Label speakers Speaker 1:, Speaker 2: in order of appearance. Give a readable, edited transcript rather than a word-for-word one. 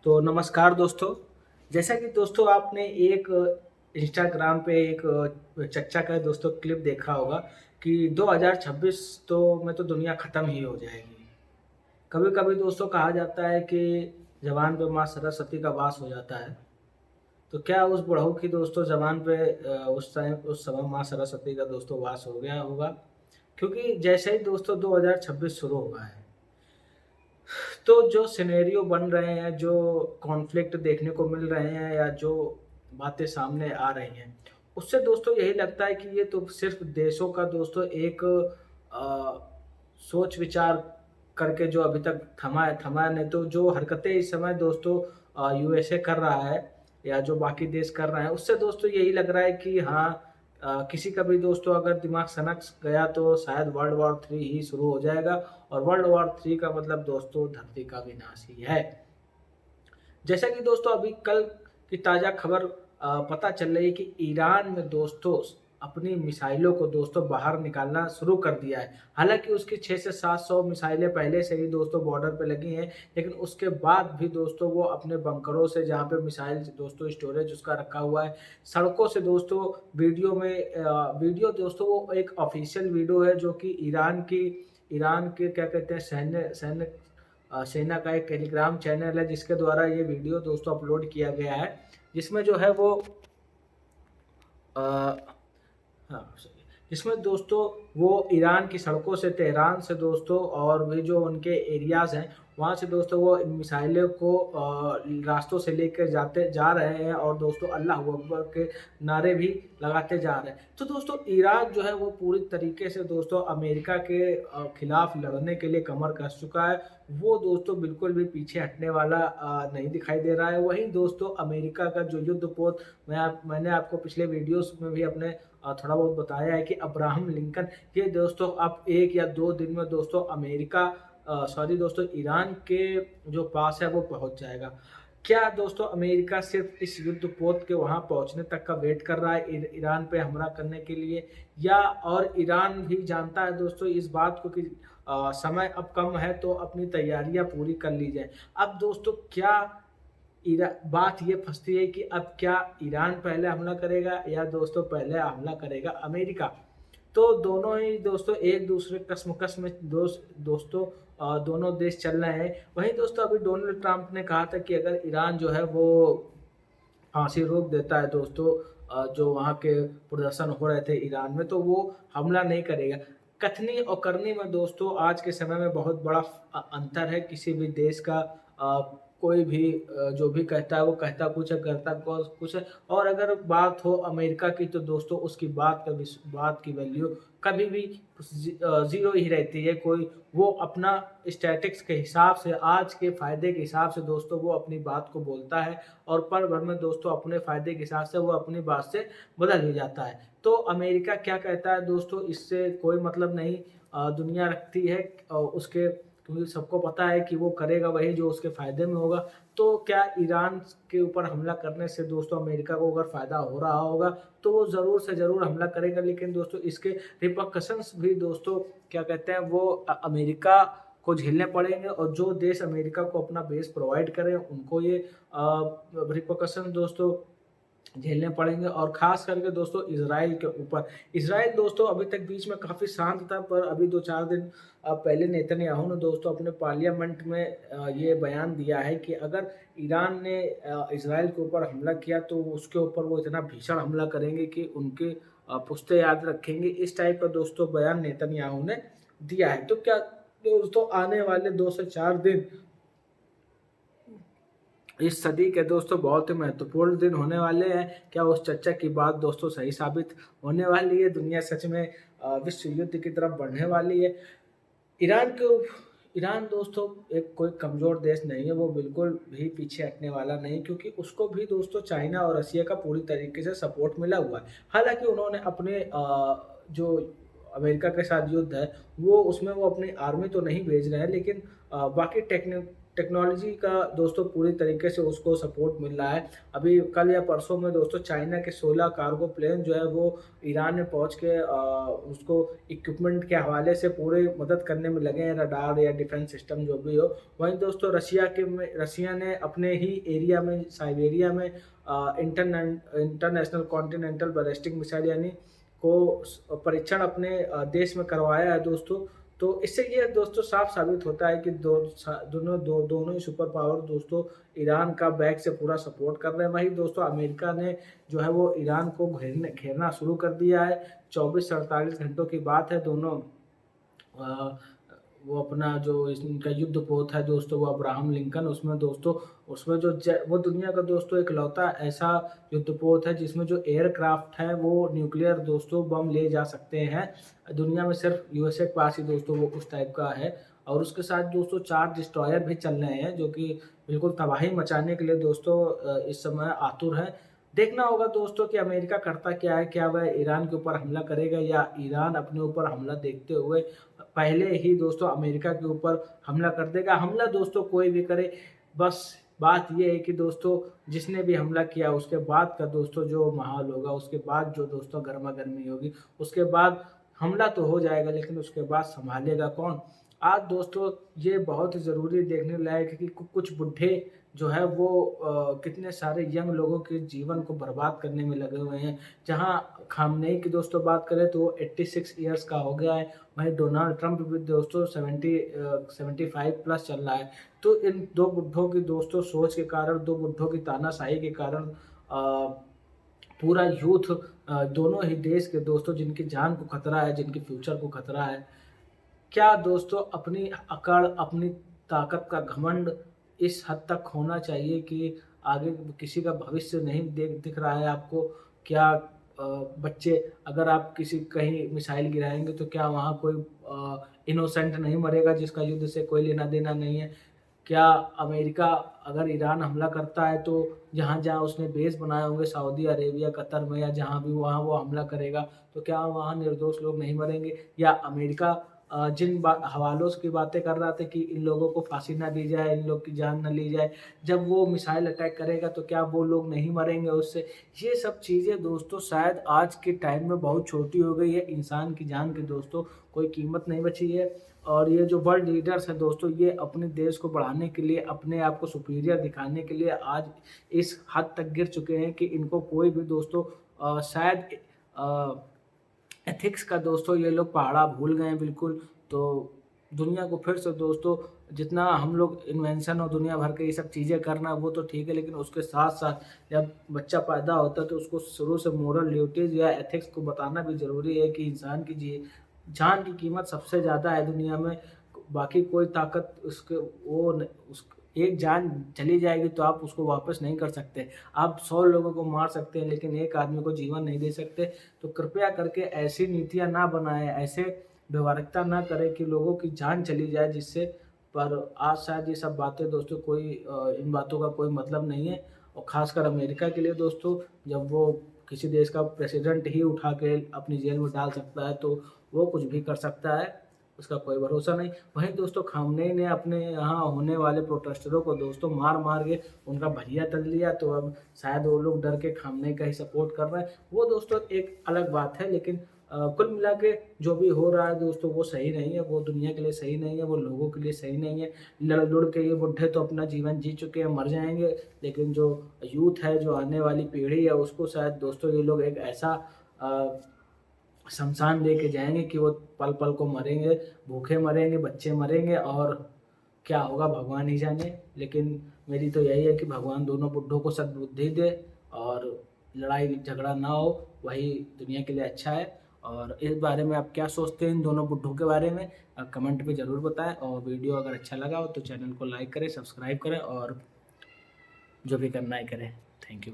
Speaker 1: तो नमस्कार दोस्तों। जैसा कि दोस्तों आपने एक इंस्टाग्राम पे एक चर्चा का दोस्तों क्लिप देखा होगा कि 2026 तो में तो दुनिया ख़त्म ही हो जाएगी। कभी-कभी दोस्तों कहा जाता है कि ज़बान पे माँ सरस्वती का वास हो जाता है। तो क्या उस बुढ़ऊ की दोस्तों ज़बान पे उस समय माँ सरस्वती का दोस्तों वास हो गया होगा? क्योंकि जैसे ही दोस्तों 2026 शुरू हुआ है, तो जो सिनेरियो बन रहे हैं, जो कॉन्फ्लिक्ट देखने को मिल रहे हैं या जो बातें सामने आ रही हैं, उससे दोस्तों यही लगता है कि ये तो सिर्फ़ देशों का दोस्तों एक सोच-विचार करके जो अभी तक थमा है, नहीं तो जो हरकतें इस समय दोस्तों यूएसए कर रहा है या जो बाकी देश कर रहे हैं, उससे दोस्तों यही लग रहा है कि हाँ, किसी का भी दोस्तों अगर दिमाग सनक गया तो शायद वर्ल्ड वॉर 3 ही शुरू हो जाएगा और वर्ल्ड वॉर 3 का मतलब दोस्तों धरती का विनाश ही है। जैसा कि दोस्तों अभी कल की ताज़ा खबर पता चल रही है कि ईरान में दोस्तों अपनी मिसाइलों को दोस्तों बाहर निकालना शुरू कर दिया है। हालाँकि उसकी 6 से 700 मिसाइलें पहले से ही दोस्तों बॉर्डर पे लगी हैं, लेकिन उसके बाद भी दोस्तों वो अपने बंकरों से जहाँ पे मिसाइल दोस्तों स्टोरेज उसका रखा हुआ है, सड़कों से दोस्तों वीडियो दोस्तों वो एक ऑफ़िशियल वीडियो है जो कि ईरान के क्या कहते हैं सेना का एक टेलीग्राम चैनल है जिसके द्वारा ये वीडियो दोस्तों अपलोड किया गया है, जिसमें जो है वो अ, हाँ, सही। जिसमें दोस्तों वो ईरान की सड़कों से तेहरान से दोस्तों और भी जो उनके एरियाज़ हैं, वहाँ से दोस्तों वो इन मिसाइलों को रास्तों से लेकर जाते जा रहे हैं और दोस्तों अल्लाह हू अकबर के नारे भी लगाते जा रहे हैं। तो दोस्तों ईरान जो है वो पूरी तरीके से दोस्तों अमेरिका के खिलाफ लड़ने के लिए कमर कस चुका है। वो दोस्तों बिल्कुल भी पीछे हटने वाला नहीं दिखाई दे रहा है। वहीं दोस्तों अमेरिका का जो युद्धपोत मैंने आपको पिछले वीडियोज़ में भी अपने थोड़ा बहुत बताया है कि अब्राहम लिंकन ये दोस्तों अब 1 या 2 दिन में दोस्तों सॉरी दोस्तों ईरान के जो पास है वो पहुँच जाएगा। क्या दोस्तों अमेरिका सिर्फ़ इस युद्धपोत के वहाँ पहुँचने तक का वेट कर रहा है ईरान पे हमला करने के लिए या और ईरान भी जानता है दोस्तों इस बात को कि समय अब कम है तो अपनी तैयारियाँ पूरी कर ली जाएँ। अब दोस्तों क्या बात ये फँसती है कि अब क्या ईरान पहले हमला करेगा या दोस्तों पहले हमला करेगा अमेरिका? तो दोनों ही दोस्तों एक-दूसरे कश्मकश में दोस्तों दोनों देश चल रहे हैं। वहीं दोस्तों अभी डोनाल्ड ट्रंप ने कहा था कि अगर ईरान जो है वो फांसी रोक देता है दोस्तों, जो वहाँ के प्रदर्शन हो रहे थे ईरान में, तो वो हमला नहीं करेगा। कथनी और करनी में दोस्तों आज के समय में बहुत बड़ा अंतर है। किसी भी देश का कोई भी जो भी कहता है वो कहता कुछ है, करता कुछ है और अगर बात हो अमेरिका की तो दोस्तों उसकी बात की वैल्यू कभी भी ज़ीरो ही रहती है। कोई वो अपना स्टैटिक्स के हिसाब से, आज के फ़ायदे के हिसाब से दोस्तों वो अपनी बात को बोलता है और पल भर में दोस्तों अपने फ़ायदे के हिसाब से वो अपनी बात से बदल भी जाता है। तो अमेरिका क्या कहता है दोस्तों इससे कोई मतलब नहीं, दुनिया रखती है उसके क्योंकि सबको पता है कि वो करेगा वही जो उसके फ़ायदे में होगा। तो क्या ईरान के ऊपर हमला करने से दोस्तों अमेरिका को अगर फ़ायदा हो रहा होगा, तो वो ज़रूर से ज़रूर हमला करेगा। लेकिन दोस्तों इसके रिपरकशंस भी दोस्तों क्या कहते हैं वो अमेरिका को झेलने पड़ेंगे और जो देश अमेरिका को अपना बेस प्रोवाइड करे उनको ये रिपरकशन दोस्तों झेलने पड़ेंगे और ख़ास करके दोस्तों इज़राइल के ऊपर। इज़राइल दोस्तों अभी तक बीच में काफ़ी शांत था पर अभी 2-4 दिन पहले नेतन्याहू ने दोस्तों अपने पार्लियामेंट में ये बयान दिया है कि अगर ईरान ने इज़राइल के ऊपर हमला किया तो उसके ऊपर वो इतना भीषण हमला करेंगे कि उनके पुश्तें याद रखेंगे। इस टाइप का दोस्तों बयान नेतन्याहू ने दिया है। तो क्या दोस्तों आने वाले 2 से 4 दिन इस सदी के दोस्तों बहुत ही महत्वपूर्ण दिन होने वाले हैं। क्या उस चर्चा की बात दोस्तों सही साबित होने वाली है? दुनिया सच में विश्व युद्ध की तरफ बढ़ने वाली है? ईरान को ईरान दोस्तों एक कोई कमज़ोर देश नहीं है, वो बिल्कुल भी पीछे हटने वाला नहीं क्योंकि उसको भी दोस्तों चाइना और रसिया का पूरी तरीके से सपोर्ट मिला हुआ है। हालाँकि उन्होंने अपने जो अमेरिका के साथ युद्ध है, वो उसमें वो अपनी आर्मी तो नहीं भेज रहे हैं, लेकिन बाकी टेक्नोलॉजी का दोस्तों पूरी तरीके से उसको सपोर्ट मिल रहा है। अभी कल या परसों में दोस्तों चाइना के 16 कार्गो प्लेन जो है वो ईरान में पहुँच के उसको इक्विपमेंट के हवाले से पूरी मदद करने में लगे हैं, रडार या डिफेंस सिस्टम जो भी हो। वहीं दोस्तों रसिया ने अपने ही एरिया में, साइबेरिया में इंटरनेशनल कॉन्टिनेंटल बैलिस्टिक मिसाइल यानी को परीक्षण अपने देश में करवाया है दोस्तों। तो इससे ये दोस्तों साफ साबित होता है कि दोनों ही सुपर पावर दोस्तों ईरान का बैक से पूरा सपोर्ट कर रहे हैं। वहीं दोस्तों अमेरिका ने जो है वो ईरान को घेरना शुरू कर दिया है। 24 से 48 घंटों की बात है। दोनों वो अपना जो इनका युद्ध पोत है दोस्तों, वो अब्राहम लिंकन, उसमें दोस्तों उसमें जो वो दुनिया का दोस्तों इकलौता ऐसा युद्ध पोत है जिसमें जो एयरक्राफ्ट है वो न्यूक्लियर दोस्तों बम ले जा सकते हैं। दुनिया में सिर्फ यूएसए के पास ही दोस्तों वो उस टाइप का है। और उसके साथ दोस्तों 4 डिस्ट्रॉयर भी चल रहे हैं जो कि बिल्कुल तबाही मचाने के लिए दोस्तों इस समय आतुर है। देखना होगा दोस्तों कि अमेरिका करता क्या है, क्या वह ईरान के ऊपर हमला करेगा या ईरान अपने ऊपर हमला देखते हुए पहले ही दोस्तों अमेरिका के ऊपर हमला कर देगा। हमला दोस्तों कोई भी करे, बस बात ये है कि दोस्तों जिसने भी हमला किया उसके बाद का दोस्तों जो माहौल होगा, उसके बाद जो दोस्तों गर्मा-गर्मी होगी, उसके बाद हमला तो हो जाएगा लेकिन उसके बाद सँभालेगा कौन? आज दोस्तों ये बहुत ज़रूरी देखने लायक है कि कुछ बुड्ढे जो है वो कितने सारे यंग लोगों के जीवन को बर्बाद करने में लगे हुए हैं। जहाँ खामनेई की दोस्तों बात करें तो वो 86 ईयर्स का हो गया है, वहीं डोनाल्ड ट्रंप भी दोस्तों 75 प्लस चल रहा है। तो इन 2 बुड्ढों की दोस्तों सोच के कारण, 2 बुड्ढों की तानाशाही के कारण पूरा यूथ दोनों ही देश के दोस्तों जिनकी जान को खतरा है, जिनके फ्यूचर को खतरा है, क्या दोस्तों अपनी अकड़, अपनी ताकत का घमंड इस हद तक होना चाहिए कि आगे किसी का भविष्य नहीं दिख रहा है आपको? क्या बच्चे अगर आप किसी कहीं मिसाइल गिराएँगे तो क्या वहाँ कोई इनोसेंट नहीं मरेगा जिसका युद्ध से कोई लेना-देना नहीं है? क्या अमेरिका अगर ईरान हमला करता है तो जहाँ-जहाँ उसने बेस बनाए होंगे सऊदी अरेबिया, कतर में या जहाँ भी वहाँ वो हमला करेगा, तो क्या वहाँ निर्दोष लोग नहीं मरेंगे? या अमेरिका जिन हवालों की बातें कर रहा था कि इन लोगों को फांसी ना दी जाए, इन लोग की जान ना ली जाए, जब वो मिसाइल अटैक करेगा तो क्या वो लोग नहीं मरेंगे उससे? ये सब चीज़ें दोस्तों शायद आज के टाइम में बहुत छोटी हो गई है। इंसान की जान की दोस्तों कोई कीमत नहीं बची है। और ये जो वर्ल्ड लीडर्स हैं दोस्तों, ये अपने देश को बढ़ाने के लिए, अपने आप को सुपीरियर दिखाने के लिए आज इस हद तक गिर चुके हैं कि इनको कोई भी दोस्तों शायद एथिक्स का दोस्तों ये लोग पहाड़ा भूल गए हैं बिल्कुल। तो दुनिया को फिर से दोस्तों जितना हम लोग इन्वेंशन और दुनिया भर के ये सब चीज़ें करना वो तो ठीक है, लेकिन उसके साथ-साथ जब बच्चा पैदा होता है तो उसको शुरू से मोरल ड्यूटीज़ या एथिक्स को बताना भी ज़रूरी है कि इंसान की जान की कीमत सबसे ज़्यादा है दुनिया में। बाकी कोई ताकत उसके वो न उस एक जान चली जाएगी तो आप उसको वापस नहीं कर सकते। आप 100 लोगों को मार सकते हैं लेकिन एक आदमी को जीवन नहीं दे सकते। तो कृपया करके ऐसी नीतियाँ ना बनाएँ, ऐसे व्यावहारिकता ना करें कि लोगों की जान चली जाए जिससे। पर आज शायद ये सब बातें दोस्तों इन बातों का कोई मतलब नहीं है। और ख़ासकर अमेरिका के लिए दोस्तों, जब वो किसी देश का प्रेसिडेंट ही उठा के अपनी जेल में डाल सकता है तो वो कुछ भी कर सकता है, उसका कोई भरोसा नहीं। वहीं दोस्तों खामनेई ने अपने यहाँ होने वाले प्रोटेस्टरों को दोस्तों मार-मार के उनका भैया तल लिया, तो अब शायद वो लोग डर के खामनेई का ही सपोर्ट कर रहे हैं। वो दोस्तों एक अलग बात है, लेकिन कुल मिला के जो भी हो रहा है दोस्तों वो सही नहीं है, वो दुनिया के लिए सही नहीं है, वो लोगों के लिए सही नहीं है। लड़-लुड़ के ये बुड्ढे तो अपना जीवन जी चुके हैं, मर जाएँगे, लेकिन जो यूथ है, जो आने वाली पीढ़ी है, उसको शायद दोस्तों ये लोग एक ऐसा अ, शमशान दे के जाएँगे कि वो पल-पल को मरेंगे, भूखे मरेंगे, बच्चे मरेंगे और क्या होगा भगवान ही जाने। लेकिन मेरी तो यही है कि भगवान दोनों बुड्ढों को सद्बुद्धि दे और लड़ाई झगड़ा ना हो, वही दुनिया के लिए अच्छा है। और इस बारे में आप क्या सोचते हैं इन दोनों बुड्ढों के बारे में? कमेंट में ज़रूर बताएँ और वीडियो अगर अच्छा लगा हो तो चैनल को लाइक करें, सब्सक्राइब करें और जो भी करना है करें। Thank you.